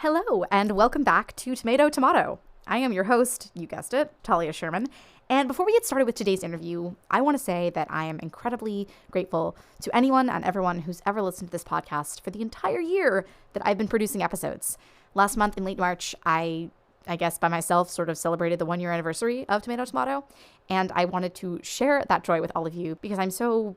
Hello, and welcome back to Tomato Tomato. I am your host, you guessed it, Talia Sherman. And before we get started with today's interview, I want to say that I am incredibly grateful to anyone and everyone who's ever listened to this podcast for the entire year that I've been producing episodes. Last month in late March, I guess by myself, sort of celebrated the 1 year anniversary of Tomato Tomato. And I wanted to share that joy with all of you because I'm so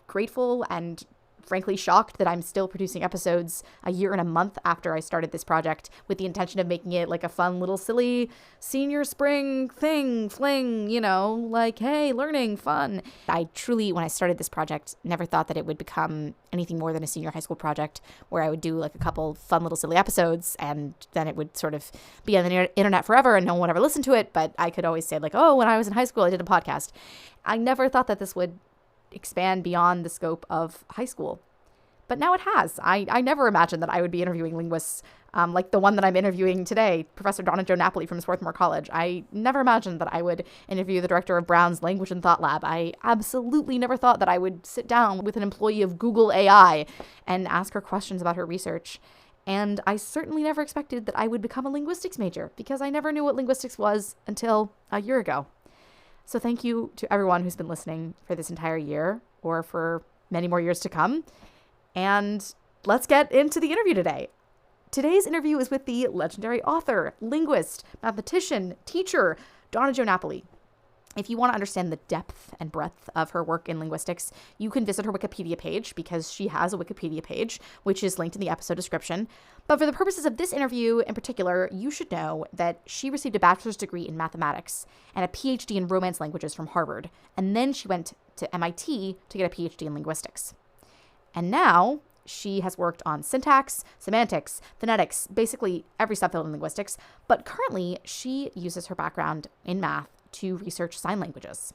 grateful and frankly shocked that I'm still producing episodes a year and a month after I started this project with the intention of making it like a fun little silly senior spring fling, like, hey, learning, fun. I truly, when I started this project, never thought that it would become anything more than a senior high school project where I would do like a couple fun little silly episodes and then it would sort of be on the internet forever and no one would ever listen to it. But I could always say like, oh, when I was in high school, I did a podcast. I never thought that this would expand beyond the scope of high school. But now it has. I never imagined that I would be interviewing linguists like the one that I'm interviewing today, Professor Donna Napoli from Swarthmore College. I never imagined that I would interview the director of Brown's Language and Thought Lab. I absolutely never thought that I would sit down with an employee of Google AI and ask her questions about her research. And I certainly never expected that I would become a linguistics major because I never knew what linguistics was until a year ago. So thank you to everyone who's been listening for this entire year or for many more years to come. And let's get into the interview today. Today's interview is with the legendary author, linguist, mathematician, teacher, Donna Jo Napoli. If you want to understand the depth and breadth of her work in linguistics, you can visit her Wikipedia page because she has a Wikipedia page, which is linked in the episode description. But for the purposes of this interview in particular, you should know that she received a bachelor's degree in mathematics and a PhD in Romance languages from Harvard. And then she went to MIT to get a PhD in linguistics. And now she has worked on syntax, semantics, phonetics, basically every subfield in linguistics. But currently, she uses her background in math to research sign languages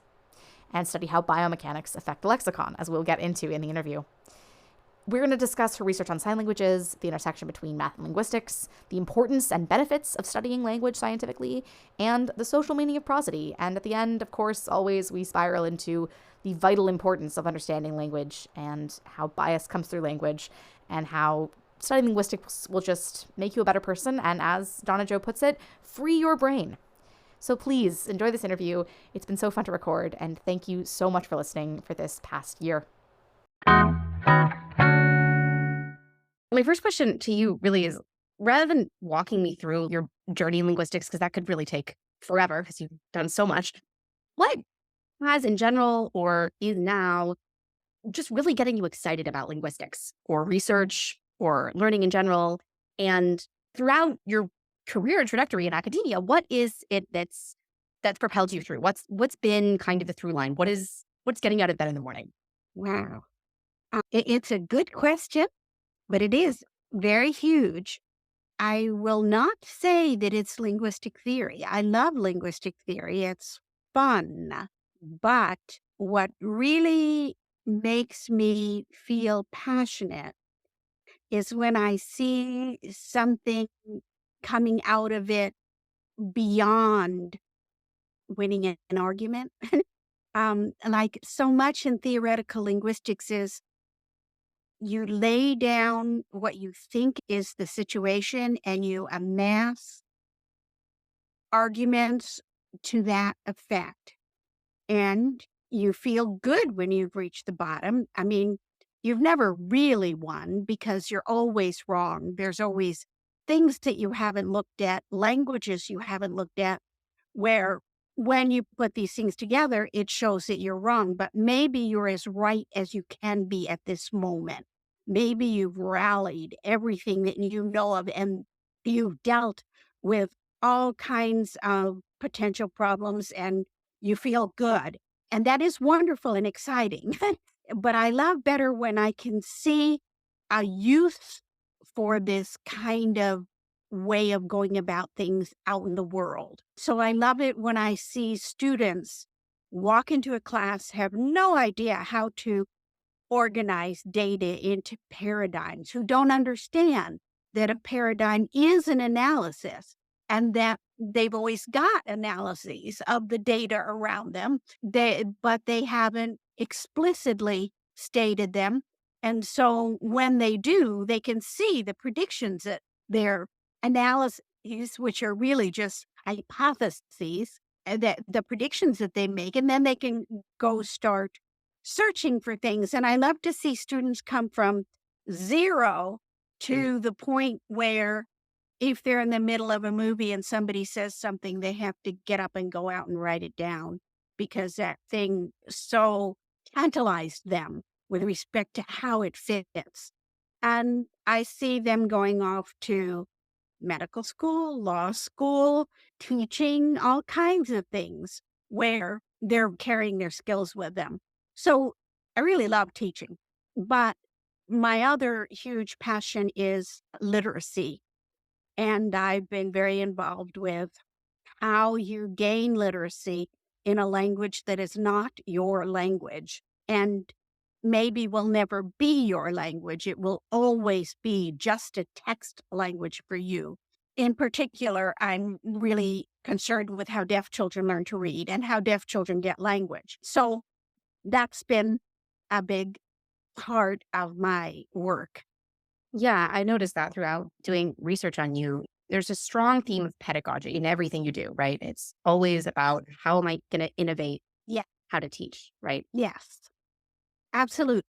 and study how biomechanics affect the lexicon, as we'll get into in the interview. We're going to discuss her research on sign languages, the intersection between math and linguistics, the importance and benefits of studying language scientifically, and the social meaning of prosody. And at the end, of course, always we spiral into the vital importance of understanding language and how bias comes through language and how studying linguistics will just make you a better person and, as Donna Jo puts it, free your brain. So please enjoy this interview. It's been so fun to record, and thank you so much for listening for this past year. My first question to you really is, rather than walking me through your journey in linguistics, because that could really take forever because you've done so much, what has in general or is now just really getting you excited about linguistics or research or learning in general? And throughout your career trajectory in academia, what is it that's propelled you through? What's been kind of the through line? What's getting you out of bed in the morning? Wow. It's a good question, but it is very huge. I will not say that it's linguistic theory. I love linguistic theory. It's fun. But what really makes me feel passionate is when I see something coming out of it beyond winning an argument. Like so much in theoretical linguistics is you lay down what you think is the situation and you amass arguments to that effect. And you feel good when you've reached the bottom. I mean, you've never really won because you're always wrong. There's always things that you haven't looked at, languages you haven't looked at, where when you put these things together, it shows that you're wrong. But maybe you're as right as you can be at this moment. Maybe you've rallied everything that you know of and you've dealt with all kinds of potential problems and you feel good. And that is wonderful and exciting. But I love better when I can see a use for this kind of way of going about things out in the world. So I love it when I see students walk into a class, have no idea how to organize data into paradigms, who don't understand that a paradigm is an analysis and that they've always got analyses of the data around them, but they haven't explicitly stated them. And so when they do, they can see the predictions that they're analyses, which are really just hypotheses, that the predictions that they make, and then they can go start searching for things. And I love to see students come from zero to the point where if they're in the middle of a movie and somebody says something, they have to get up and go out and write it down because that thing so tantalized them with respect to how it fits. And I see them going off to medical school, law school, teaching, all kinds of things where they're carrying their skills with them. So I really love teaching. But my other huge passion is literacy. And I've been very involved with how you gain literacy in a language that is not your language and maybe will never be your language. It will always be just a text language for you. In particular, I'm really concerned with how deaf children learn to read and how deaf children get language. So that's been a big part of my work. Yeah, I noticed that throughout doing research on you. There's a strong theme of pedagogy in everything you do, right? It's always about how am I going to innovate Yeah. how to teach, right? Yes, absolutely.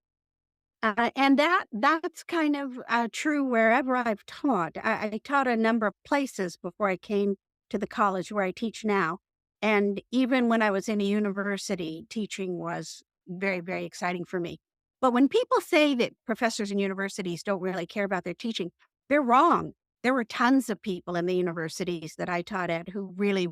And that's kind of true wherever I've taught. I taught a number of places before I came to the college where I teach now. And even when I was in a university, teaching was very, very exciting for me. But when people say that professors in universities don't really care about their teaching, they're wrong. There were tons of people in the universities that I taught at who really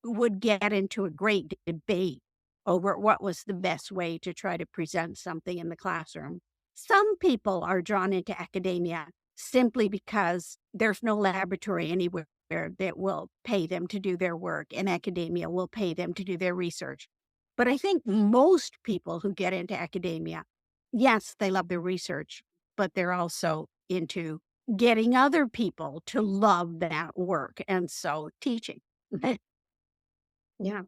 would get into a great debate over what was the best way to try to present something in the classroom. Some people are drawn into academia simply because there's no laboratory anywhere that will pay them to do their work, and academia will pay them to do their research. But I think most people who get into academia, yes, they love their research, but they're also into getting other people to love that work, and so teaching. Yeah.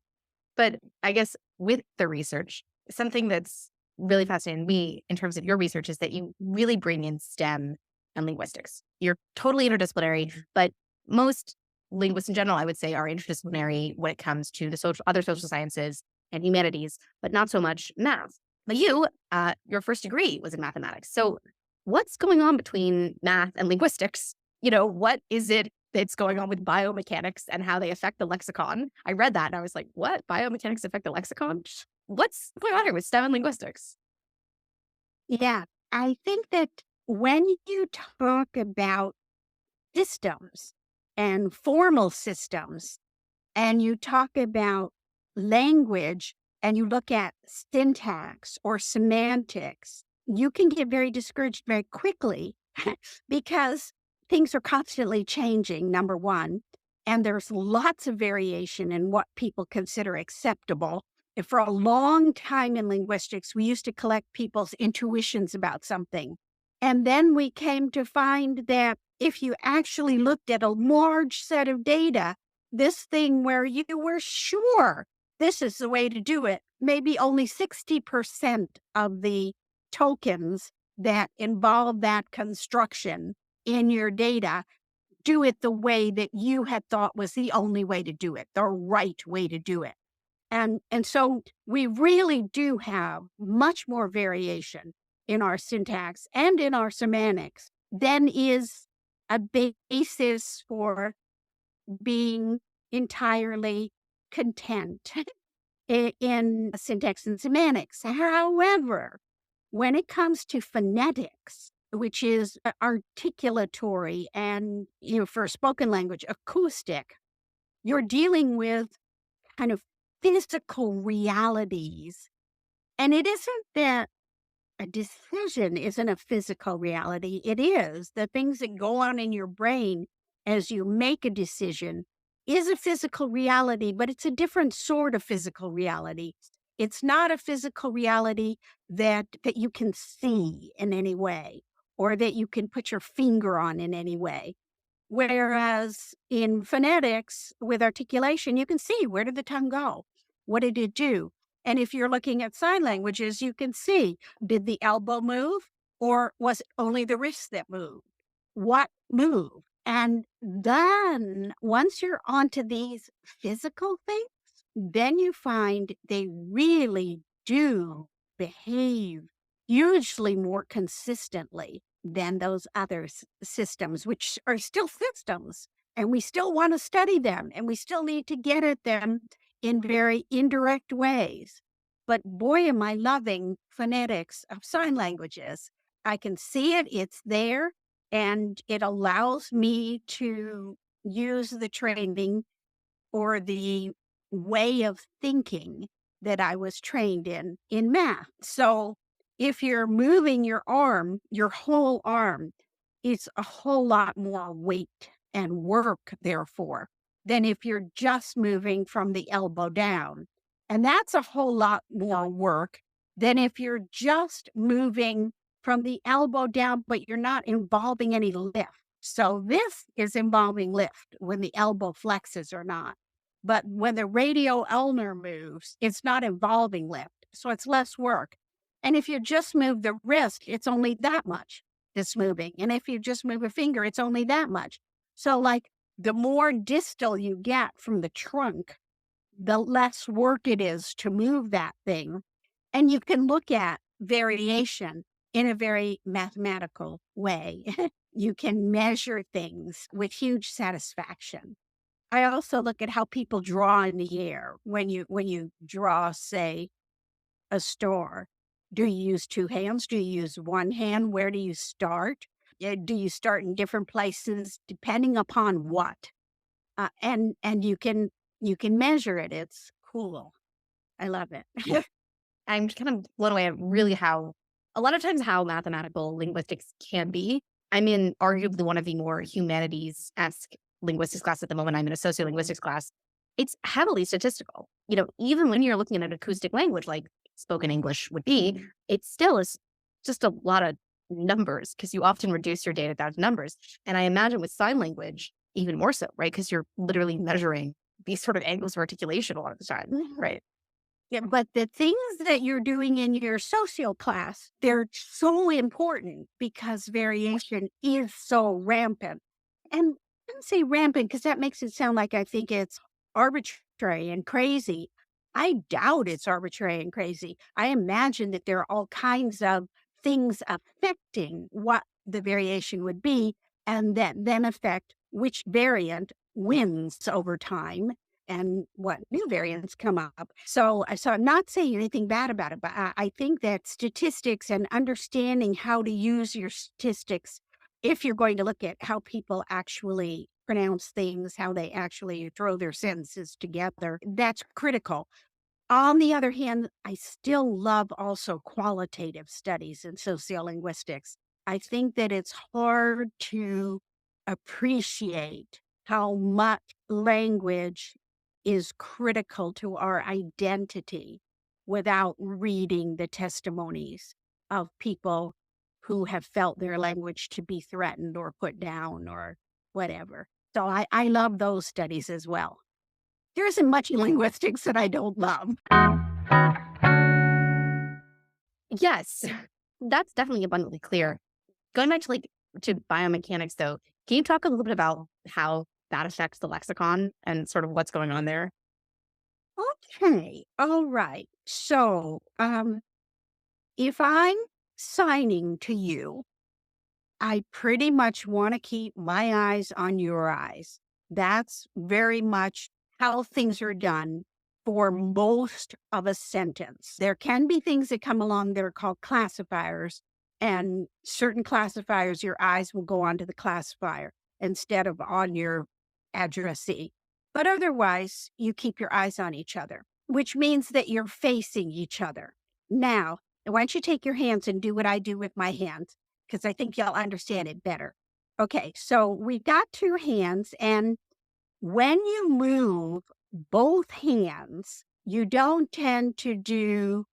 But I guess with the research, something that's really fascinating me in terms of your research is that you really bring in STEM and linguistics. You're totally interdisciplinary, but most linguists in general, I would say, are interdisciplinary when it comes to the other social sciences and humanities, but not so much math. But you, your first degree was in mathematics. So what's going on between math and linguistics? What is it that's going on with biomechanics and how they affect the lexicon? I read that and I was like, what? Biomechanics affect the lexicon? What's going on here with STEM and linguistics? Yeah, I think that when you talk about systems and formal systems, and you talk about language and you look at syntax or semantics, you can get very discouraged very quickly because things are constantly changing, number one, and there's lots of variation in what people consider acceptable. And for a long time in linguistics, we used to collect people's intuitions about something. And then we came to find that if you actually looked at a large set of data, this thing where you were sure this is the way to do it, maybe only 60% of the tokens that involve that construction in your data do it the way that you had thought was the only way to do it, the right way to do it. And so we really do have much more variation in our syntax and in our semantics than is a basis for being entirely content in syntax and semantics. However, when it comes to phonetics, which is articulatory and, for spoken language, acoustic, you're dealing with kind of physical realities. And it isn't that a decision isn't a physical reality. It is. The things that go on in your brain as you make a decision is a physical reality, but it's a different sort of physical reality. It's not a physical reality that you can see in any way or that you can put your finger on in any way. Whereas in phonetics, with articulation, you can see, where did the tongue go? What did it do? And if you're looking at sign languages, you can see, did the elbow move or was it only the wrist that moved? What moved? And then once you're onto these physical things, then you find they really do behave hugely more consistently than those other systems, which are still systems. And we still want to study them and we still need to get at them in very indirect ways. But boy, am I loving phonetics of sign languages. I can see it, it's there, and it allows me to use the training or the way of thinking that I was trained in math. So if you're moving your arm, your whole arm, it's a whole lot more weight and work, therefore, than if you're just moving from the elbow down. And that's a whole lot more work than if you're just moving from the elbow down, but you're not involving any lift. So this is involving lift when the elbow flexes or not. But when the radio ulnar moves, it's not involving lift. So it's less work. And if you just move the wrist, it's only that much that's moving. And if you just move a finger, it's only that much. So, like, the more distal you get from the trunk, the less work it is to move that thing. And you can look at variation in a very mathematical way. You can measure things with huge satisfaction. I also look at how people draw in the air when you draw, say, a star. Do you use two hands? Do you use one hand? Where do you start? Do you start in different places depending upon what? And you can measure it. It's cool. I love it. I'm just kind of blown away at really how, a lot of times, how mathematical linguistics can be. I'm in arguably one of the more humanities-esque linguistics class at the moment. I'm in a sociolinguistics class. It's heavily statistical. Even when you're looking at an acoustic language like spoken English would be, it still is just a lot of numbers because you often reduce your data down to numbers. And I imagine with sign language, even more so, right? Because you're literally measuring these sort of angles of articulation a lot of the time, right? Yeah, but the things that you're doing in your socio class, they're so important because variation is so rampant. And I don't say rampant because that makes it sound like I think it's arbitrary and crazy. I doubt it's arbitrary and crazy. I imagine that there are all kinds of things affecting what the variation would be and that then affect which variant wins over time and what new variants come up. So I'm not saying anything bad about it, but I think that statistics and understanding how to use your statistics, if you're going to look at how people actually pronounce things, how they actually throw their sentences together, that's critical. On the other hand, I still love also qualitative studies in sociolinguistics. I think that it's hard to appreciate how much language is critical to our identity without reading the testimonies of people who have felt their language to be threatened or put down or whatever. So I love those studies as well. There isn't much in linguistics that I don't love. Yes, that's definitely abundantly clear. Going back to biomechanics, though, can you talk a little bit about how that affects the lexicon and sort of what's going on there? Okay. All right. So, if I'm signing to you, I pretty much want to keep my eyes on your eyes. That's very much how things are done for most of a sentence. There can be things that come along that are called classifiers, and certain classifiers, your eyes will go onto the classifier instead of on your addressee. But otherwise, you keep your eyes on each other, which means that you're facing each other. Now, why don't you take your hands and do what I do with my hands? Because I think you'll understand it better. Okay, so we've got two hands, and when you move both hands, you don't tend to do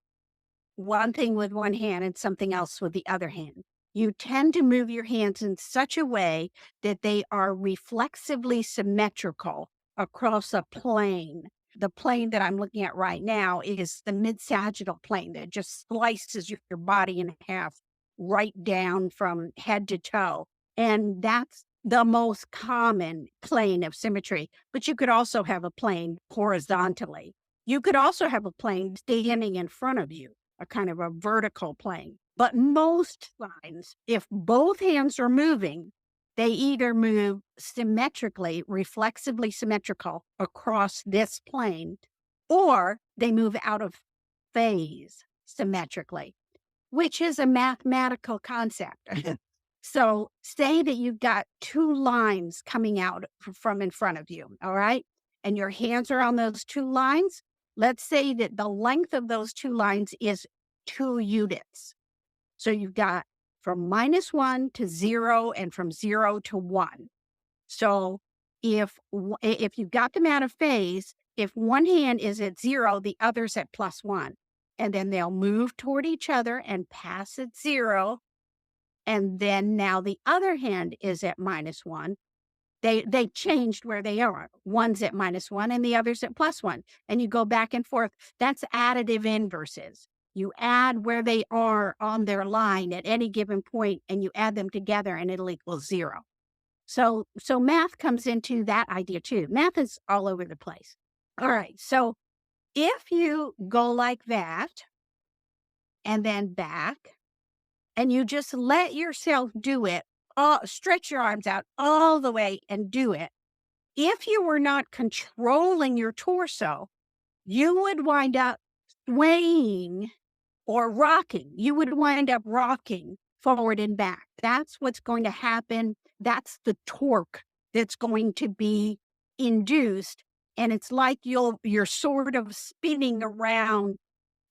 one thing with one hand and something else with the other hand. You tend to move your hands in such a way that they are reflexively symmetrical across a plane. The plane that I'm looking at right now is the mid-sagittal plane that just slices your body in half right down from head to toe. And that's the most common plane of symmetry, but you could also have a plane horizontally. You could also have a plane standing in front of you, a kind of a vertical plane. But most signs, if both hands are moving, they either move symmetrically, reflexively symmetrical across this plane, or they move out of phase symmetrically, which is a mathematical concept. So say that you've got two lines coming out from in front of you, all right? And your hands are on those two lines. Let's say that the length of those two lines is 2 units. So you've got from -1 to 0 and from 0 to 1. So if you've got them out of phase, if one hand is at 0, the other's at +1. And then they'll move toward each other and pass at 0. And then now the other hand is at -1. They changed where they are. One's at -1 and the other's at +1. And you go back and forth. That's additive inverses. You add where they are on their line at any given point, and you add them together, and it'll equal 0. So math comes into that idea too. Math is all over the place. All right. So if you go like that and then back, and you just let yourself do it, stretch your arms out all the way and do it. If you were not controlling your torso, you would wind up swaying or rocking. You would wind up rocking forward and back. That's what's going to happen. That's the torque that's going to be induced. And it's like you're sort of spinning around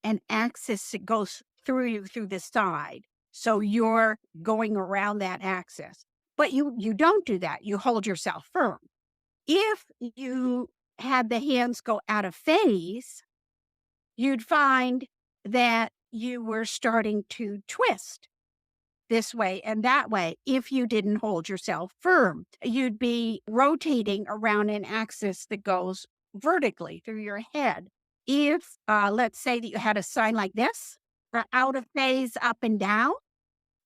an axis that goes through you through the side. So you're going around that axis. But you don't do that. You hold yourself firm. If you had the hands go out of phase, you'd find that you were starting to twist this way and that way. If you didn't hold yourself firm, you'd be rotating around an axis that goes vertically through your head. If, let's say that you had a sign like this, out of phase, up and down,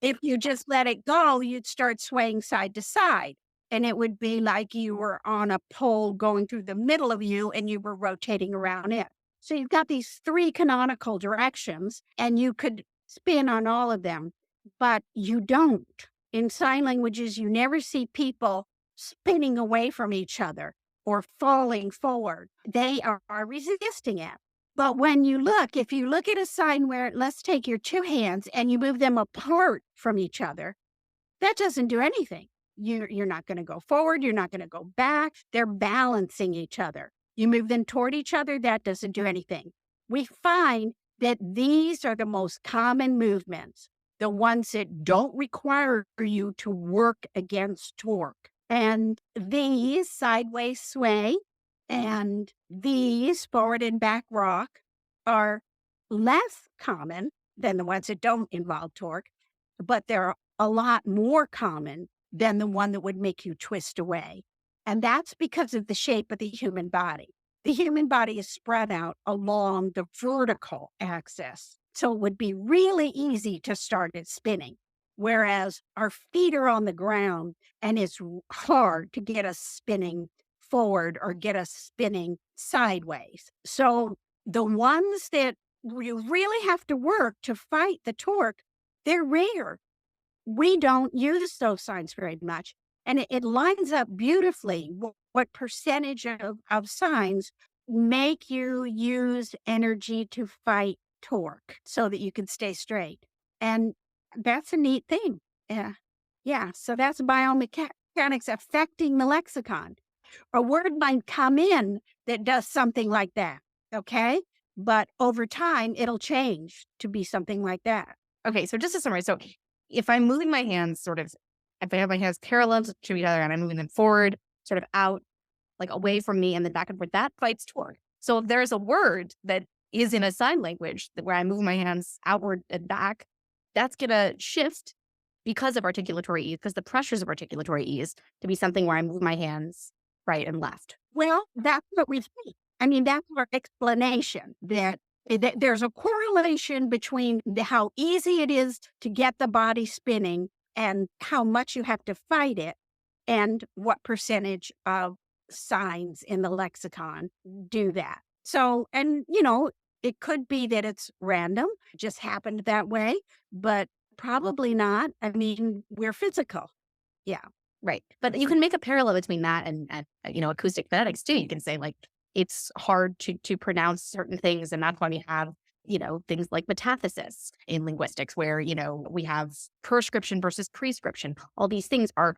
if you just let it go, you'd start swaying side to side. And it would be like you were on a pole going through the middle of you and you were rotating around it. So you've got these 3 canonical directions, and you could spin on all of them, but you don't. In sign languages, you never see people spinning away from each other or falling forward. They are resisting it. But when you look, if you look at a sign where, let's take your 2 hands and you move them apart from each other, that doesn't do anything. You're not going to go forward. You're not going to go back. They're balancing each other. You move them toward each other, that doesn't do anything. We find that these are the most common movements, the ones that don't require you to work against torque. And these sideways sway and these forward and back rock are less common than the ones that don't involve torque, but they're a lot more common than the one that would make you twist away. And that's because of the shape of the human body. The human body is spread out along the vertical axis. So it would be really easy to start it spinning. Whereas our feet are on the ground and it's hard to get us spinning forward or get us spinning sideways. So the ones that you really have to work to fight the torque, they're rare. We don't use those signs very much. And it lines up beautifully what percentage of signs make you use energy to fight torque so that you can stay straight. And that's a neat thing. Yeah. Yeah. So that's biomechanics affecting the lexicon. A word might come in that does something like that. Okay. But over time, it'll change to be something like that. Okay. So just to summarize, so if I'm moving my hands if I have my hands parallel to each other and I'm moving them forward, sort of out, like away from me and then back and forth, that fights torque. So if there's a word that is in a sign language where I move my hands outward and back, that's going to shift because of articulatory ease, because the pressures of articulatory ease to be something where I move my hands right and left. Well, that's what we see. I mean, that's our explanation that there's a correlation between how easy it is to get the body spinning and how much you have to fight it. and what percentage of signs in the lexicon do that. So, and it could be that it's random, just happened that way, but probably not. I mean, we're physical. Yeah. Right. But you can make a parallel between that and acoustic phonetics too. You can say like it's hard to pronounce certain things, and that's why we have things like metathesis in linguistics, where we have prescription versus prescription. All these things are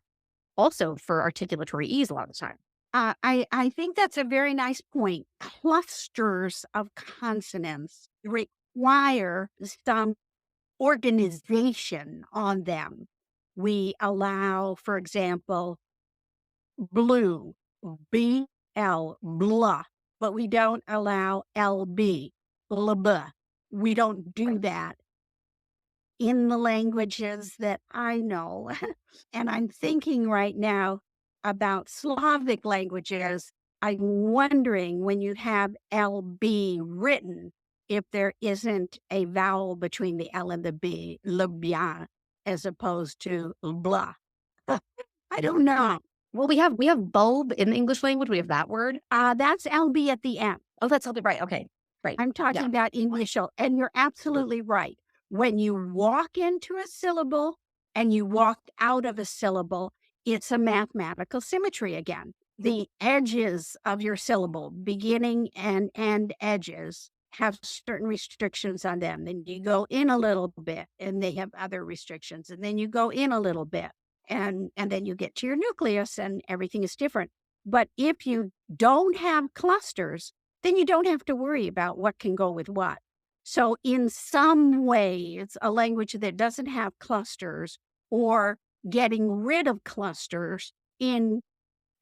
also for articulatory ease a lot of the time. I think that's a very nice point. Clusters of consonants require some organization on them. We allow, for example, blue, BL, blah, but we don't allow LB, blah. We don't do that in the languages that I know. And I'm thinking right now about Slavic languages. I'm wondering when you have LB written, if there isn't a vowel between the L and the B, lbia, as opposed to blah. I don't know. Well, we have bulb in the English language. We have that word. That's LB at the end. Oh, that's LB, right? Okay, right. I'm talking about initial, and you're absolutely right. When you walk into a syllable and you walk out of a syllable, it's a mathematical symmetry again. The edges of your syllable, beginning and end edges, have certain restrictions on them. Then you go in a little bit, and they have other restrictions. And then you go in a little bit, and then you get to your nucleus, and everything is different. But if you don't have clusters, then you don't have to worry about what can go with what. So in some ways, a language that doesn't have clusters, or getting rid of clusters in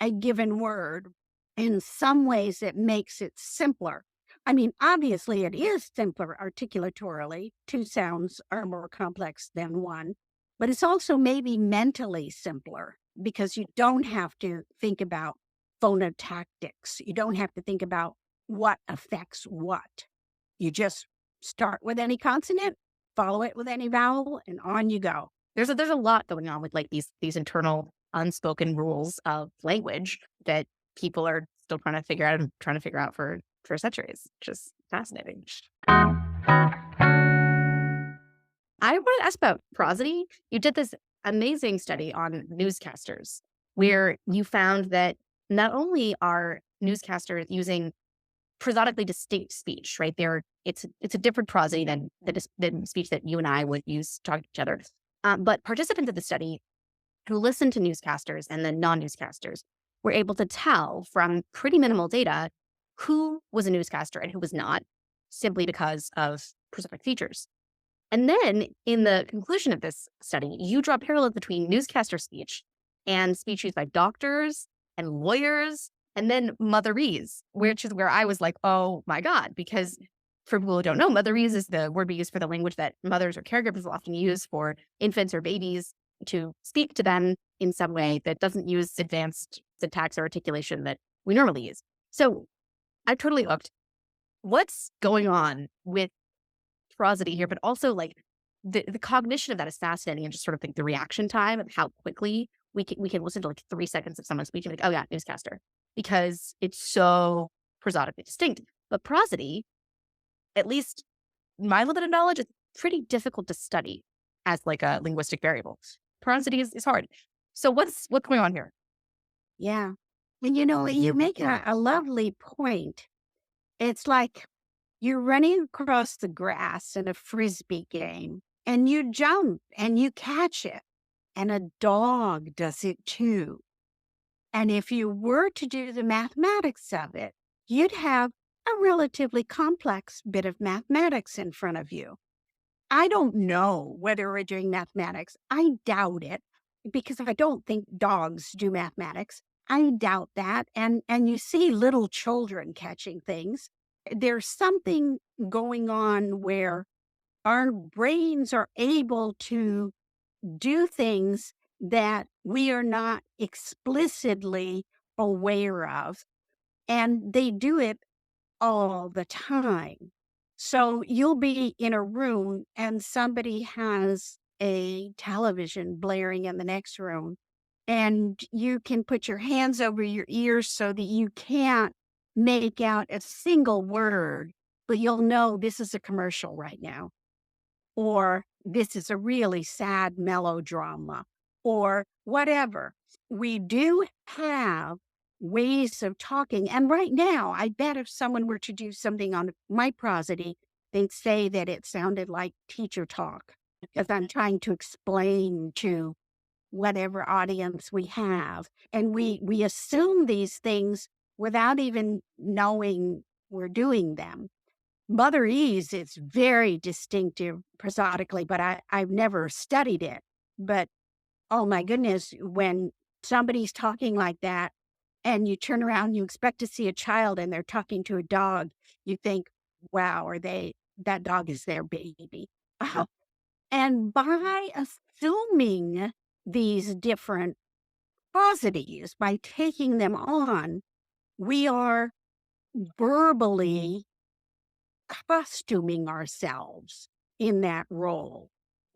a given word, in some ways it makes it simpler. I mean, obviously it is simpler articulatorily. Two sounds are more complex than one, but it's also maybe mentally simpler because you don't have to think about phonotactics. You don't have to think about what affects what. You just start with any consonant, follow it with any vowel, and on you go. There's a lot going on with like these internal unspoken rules of language that people are still trying to figure out and trying to figure out for centuries. Just fascinating. I want to ask about prosody. You did this amazing study on newscasters where you found that not only are newscasters using prosodically distinct speech, right? It's a different prosody than the speech that you and I would use to talk to each other. But participants of the study who listened to newscasters and the non-newscasters were able to tell from pretty minimal data who was a newscaster and who was not, simply because of prosodic features. And then in the conclusion of this study, you draw parallels between newscaster speech and speech used by doctors and lawyers, and then motherese, which is where I was like, oh my God, because for people who don't know, motherese is the word we use for the language that mothers or caregivers will often use for infants or babies to speak to them in some way that doesn't use advanced syntax or articulation that we normally use. So I'm totally hooked. What's going on with prosody here, but also like the cognition of that is fascinating, and just sort of think the reaction time of how quickly we can listen to like 3 seconds of someone speaking, like, oh yeah, newscaster, because it's so prosodically distinct. But prosody, at least my limited knowledge, is pretty difficult to study as like a linguistic variable. Prosody is hard. So what's going on here? Yeah. And you make a lovely point. It's like you're running across the grass in a frisbee game, and you jump and you catch it, and a dog does it too. And if you were to do the mathematics of it, you'd have a relatively complex bit of mathematics in front of you. I don't know whether we're doing mathematics. I doubt it, because I don't think dogs do mathematics. I doubt that. And you see little children catching things. There's something going on where our brains are able to do things that we are not explicitly aware of, and they do it all the time. So you'll be in a room and somebody has a television blaring in the next room, and you can put your hands over your ears so that you can't make out a single word, but you'll know this is a commercial right now, or this is a really sad melodrama, or whatever. We do have ways of talking. And right now, I bet if someone were to do something on my prosody, they'd say that it sounded like teacher talk because I'm trying to explain to whatever audience we have. And we assume these things without even knowing we're doing them. Mother E's is very distinctive prosodically, but I've never studied it. But oh my goodness, when somebody's talking like that and you turn around, you expect to see a child and they're talking to a dog, you think, wow, that dog is their baby. And by assuming these different prosodies, by taking them on, we are verbally costuming ourselves in that role.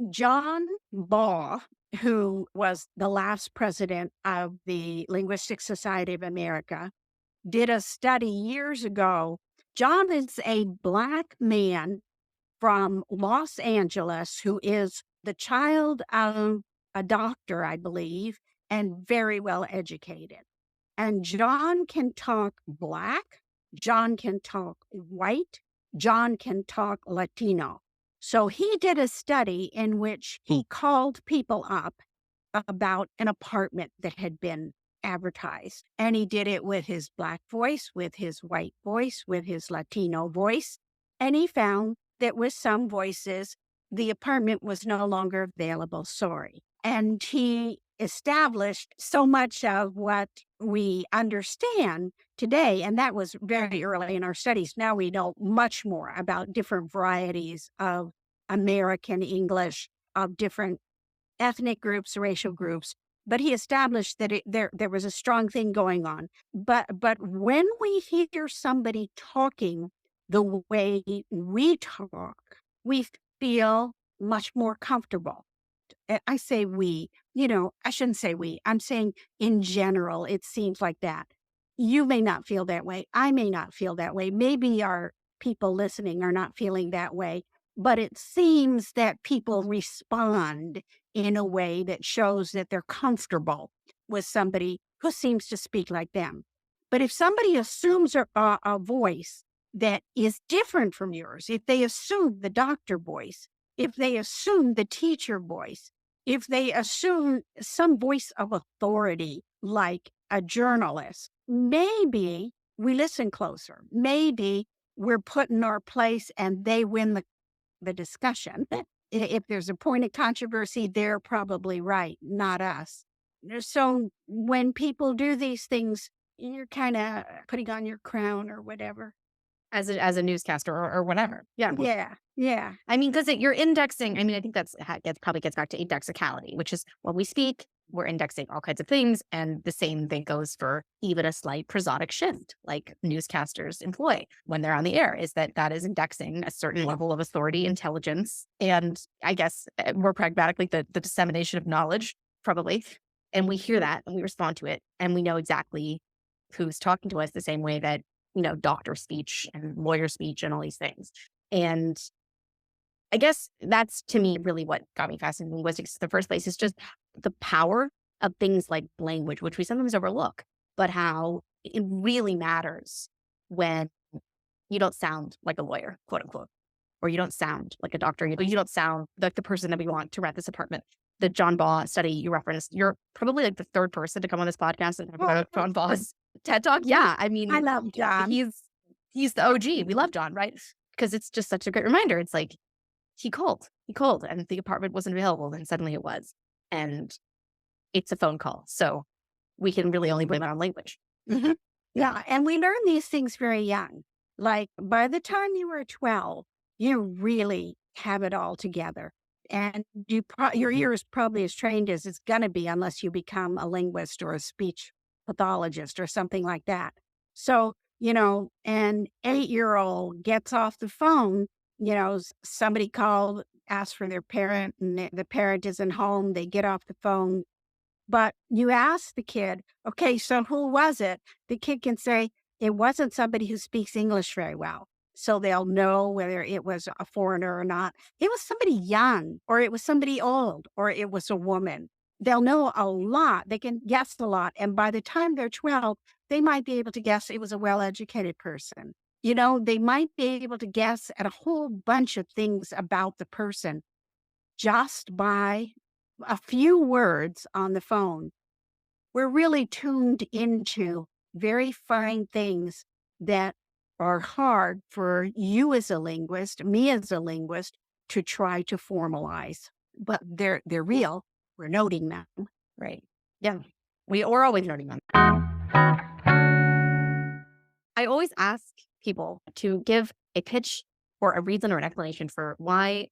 John Baugh, who was the last president of the Linguistics Society of America, did a study years ago. John is a Black man from Los Angeles who is the child of a doctor, I believe, and very well educated. And John can talk Black, John can talk white, John can talk Latino. So he did a study in which he called people up about an apartment that had been advertised. And he did it with his Black voice, with his white voice, with his Latino voice. And he found that with some voices, the apartment was no longer available. Sorry. And he established so much of what we understand today. And that was very early in our studies. Now we know much more about different varieties of American English, of different ethnic groups, racial groups. But he established that there was a strong thing going on. But when we hear somebody talking the way we talk, we feel much more comfortable. I say we, I shouldn't say we. I'm saying in general, it seems like that. You may not feel that way. I may not feel that way. Maybe our people listening are not feeling that way. But it seems that people respond in a way that shows that they're comfortable with somebody who seems to speak like them. But if somebody assumes a voice that is different from yours, if they assume the doctor voice, if they assume the teacher voice, if they assume some voice of authority like a journalist, maybe we listen closer. Maybe we're put in our place and they win the discussion. If there's a point of controversy, they're probably right, not us. So when people do these things, you're kind of putting on your crown or whatever. As a newscaster or whatever. Yeah. Yeah. I mean, because you're indexing. I mean, I think probably gets back to indexicality, which is when we speak, we're indexing all kinds of things. And the same thing goes for even a slight prosodic shift, like newscasters employ when they're on the air, is that is indexing a certain level of authority, intelligence, and I guess more pragmatically, the dissemination of knowledge, probably. And we hear that and we respond to it and we know exactly who's talking to us the same way that, doctor speech and lawyer speech and all these things. And I guess that's, to me, really what got me fascinated in linguistics in the first place, is just the power of things like language, which we sometimes overlook, but how it really matters when you don't sound like a lawyer, quote unquote, or you don't sound like a doctor. You don't sound like the person that we want to rent this apartment. The John Baugh study you referenced, you're probably like the third person to come on this podcast and talk about John Baugh's TED Talk. Yeah. I mean, I love John. He's the OG. We love John, right? Because it's just such a great reminder. It's like, he called and the apartment wasn't available. Then suddenly it was. And it's a phone call. So we can really only blame it on language. Mm-hmm. Yeah. And we learn these things very young. Like by the time you were 12, you really have it all together. And your ear is probably as trained as it's going to be unless you become a linguist or a speech pathologist or something like that. So, an 8-year-old gets off the phone, somebody called, asked for their parent, and the parent isn't home. They get off the phone. But you ask the kid, okay, so who was it? The kid can say, it wasn't somebody who speaks English very well. So they'll know whether it was a foreigner or not. It was somebody young, or it was somebody old, or it was a woman. They'll know a lot. They can guess a lot. And by the time they're 12, they might be able to guess it was a well-educated person. They might be able to guess at a whole bunch of things about the person just by a few words on the phone. We're really tuned into very fine things that are hard for you as a linguist, me as a linguist, to try to formalize. But they're real. We're noting them. Right. Yeah. We're always learning them. I always ask people to give a pitch or a reason or an explanation for why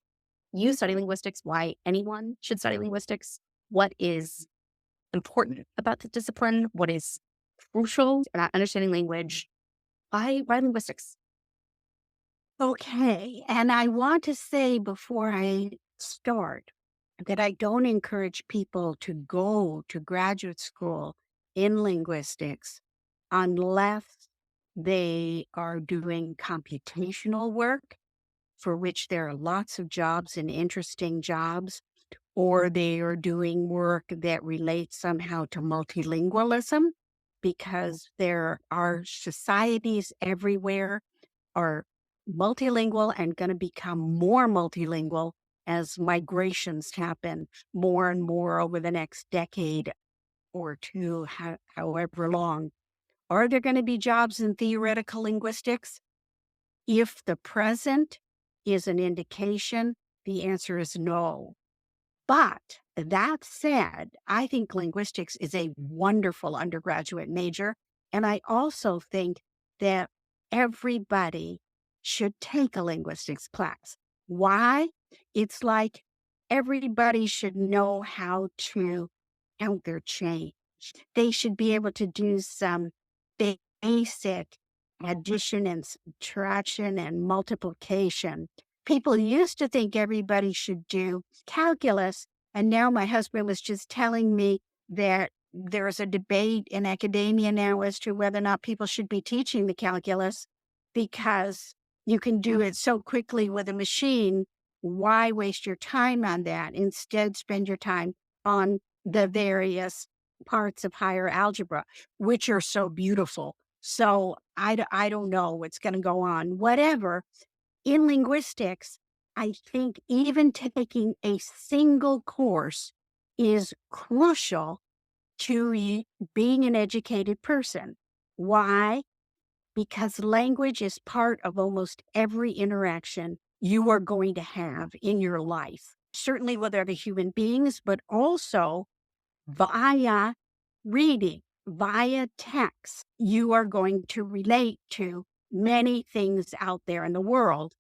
you study linguistics, why anyone should study linguistics, what is important about the discipline, what is crucial about understanding language. Why linguistics? Okay. And I want to say before I start that I don't encourage people to go to graduate school in linguistics unless they are doing computational work, for which there are lots of jobs and interesting jobs, or they are doing work that relates somehow to multilingualism, because there are societies everywhere are multilingual and going to become more multilingual as migrations happen more and more over the next decade or two, however long. Are there going to be jobs in theoretical linguistics? If the present is an indication, the answer is no. But that said, I think linguistics is a wonderful undergraduate major. And I also think that everybody should take a linguistics class. Why? It's like everybody should know how to count their change. They should be able to do some basic addition and subtraction and multiplication. People used to think everybody should do calculus. And now my husband was just telling me that there's a debate in academia now as to whether or not people should be teaching the calculus, because you can do it so quickly with a machine. Why waste your time on that? Instead, spend your time on the various parts of higher algebra, which are so beautiful. So I don't know what's going to go on. Whatever. In linguistics, I think even taking a single course is crucial to being an educated person. Why? Because language is part of almost every interaction you are going to have in your life, certainly with other human beings, but also via reading, via text. You are going to relate to many things out there in the world.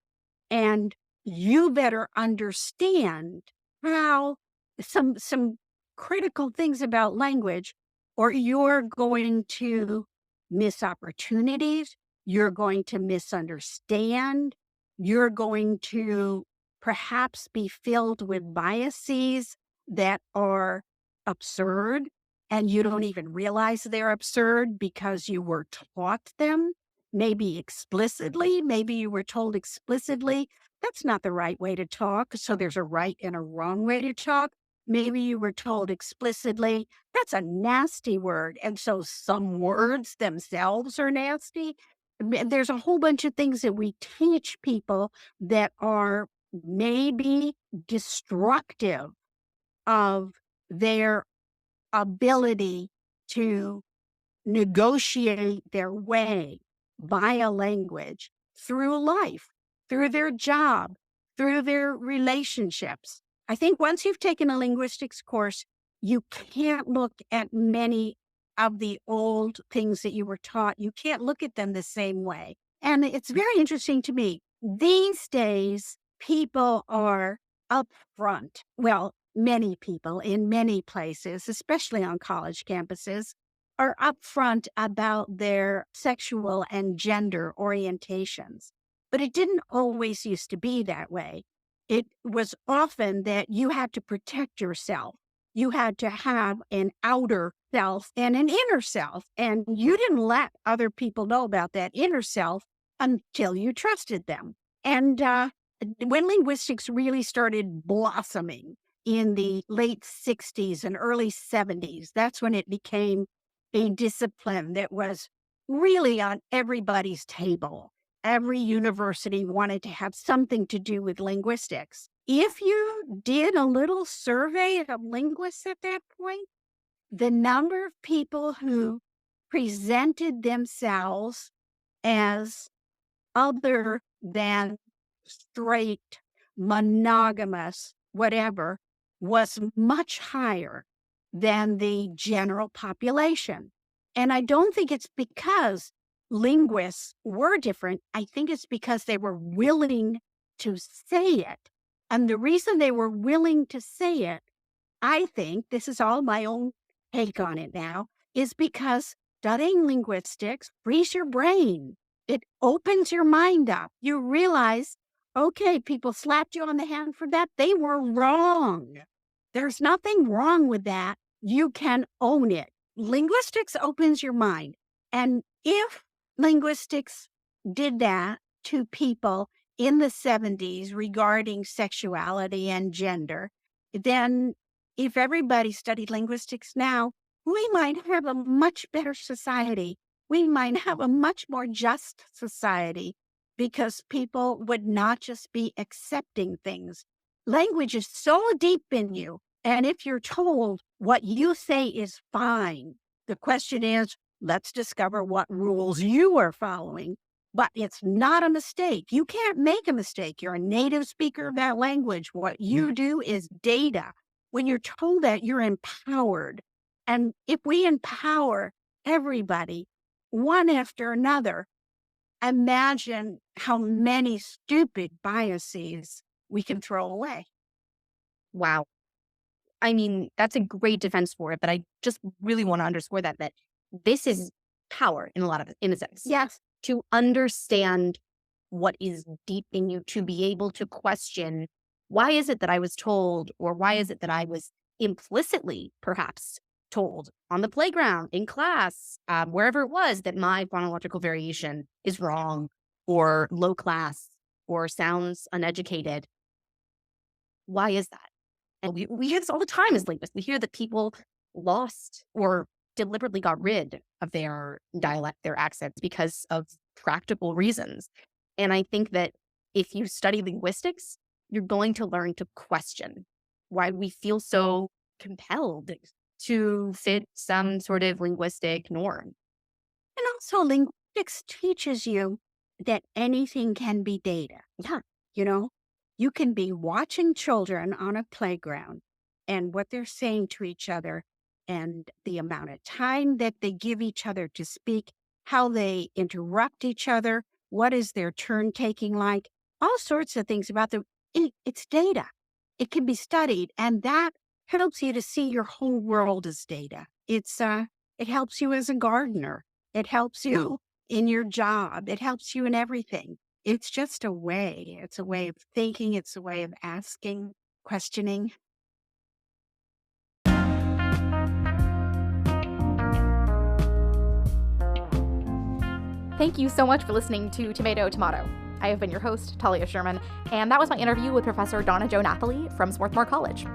And you better understand how some critical things about language, or you're going to miss opportunities, you're going to misunderstand, you're going to perhaps be filled with biases that are absurd, and you don't even realize they're absurd because you were taught them. Maybe explicitly, maybe you were told explicitly, that's not the right way to talk. So there's a right and a wrong way to talk. Maybe you were told explicitly, that's a nasty word. And so some words themselves are nasty. There's a whole bunch of things that we teach people that are maybe destructive of their ability to negotiate their way via language through life, through their job, through their relationships. I think once you've taken a linguistics course, you can't look at many of the old things that you were taught. You can't look at them the same way. And it's very interesting to me. These days, people are upfront. Well, many people in many places, especially on college campuses, are upfront about their sexual and gender orientations. But it didn't always used to be that way. It was often that you had to protect yourself. you had to have an outer self and an inner self. And you didn't let other people know about that inner self until you trusted them. And when linguistics really started blossoming in the late 60s and early 70s, that's when it became a discipline that was really on everybody's table. Every university wanted to have something to do with linguistics. If you did a little survey of linguists at that point, the number of people who presented themselves as other than straight, monogamous, whatever, was much higher than the general population. And I don't think it's because linguists were different. I think it's because they were willing to say it. And the reason they were willing to say it, I think, this is all my own take on it now, is because studying linguistics frees your brain. It opens your mind up. You realize, okay, people slapped you on the hand for that. They were wrong. There's nothing wrong with that. You can own it. Linguistics opens your mind. And if linguistics did that to people in the 70s regarding sexuality and gender, then if everybody studied linguistics now, we might have a much better society. We might have a much more just society because people would not just be accepting things. Language is so deep in you. And if you're told what you say is fine, the question is, let's discover what rules you are following. But it's not a mistake. You can't make a mistake. You're a native speaker of that language. What you do is data. When you're told that, you're empowered. And if we empower everybody, one after another, imagine how many stupid biases we can throw away. Wow. I mean, that's a great defense for it, but I just really want to underscore that this is power in a sense. Yes. To understand what is deep in you, to be able to question, why is it that I was told, or why is it that I was implicitly perhaps told on the playground, in class, wherever it was, that my phonological variation is wrong or low class or sounds uneducated. Why is that? And we hear this all the time as linguists. We hear that people lost or deliberately got rid of their dialect, their accents, because of practical reasons. And I think that if you study linguistics, you're going to learn to question why we feel so compelled to fit some sort of linguistic norm. And also, linguistics teaches you that anything can be data. Yeah. You know, you can be watching children on a playground and what they're saying to each other and the amount of time that they give each other to speak, how they interrupt each other, what is their turn taking like, all sorts of things about them. It's data. It can be studied, and that helps you to see your whole world as data. It helps you as a gardener. It helps you in your job. It helps you in everything. It's just a way. It's a way of thinking. It's a way of asking, questioning. Thank you so much for listening to Tomato Tomato. I have been your host, Talia Sherman, and that was my interview with Professor Donna Jo Napoli from Swarthmore College.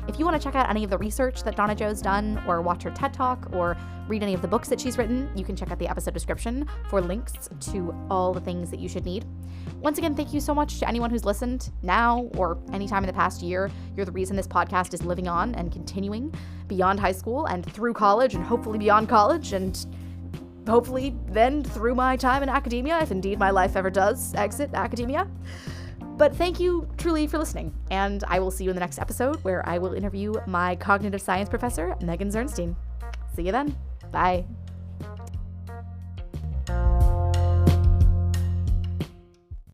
If you want to check out any of the research that Donna Jo's done, or watch her TED Talk, or read any of the books that she's written, you can check out the episode description for links to all the things that you should need. Once again, thank you so much to anyone who's listened now or any time in the past year. You're the reason this podcast is living on and continuing beyond high school and through college, and hopefully beyond college, and hopefully then through my time in academia, if indeed my life ever does exit academia. But thank you truly for listening, and I will see you in the next episode where I will interview my cognitive science professor, Megan Zernstein. See you then. Bye.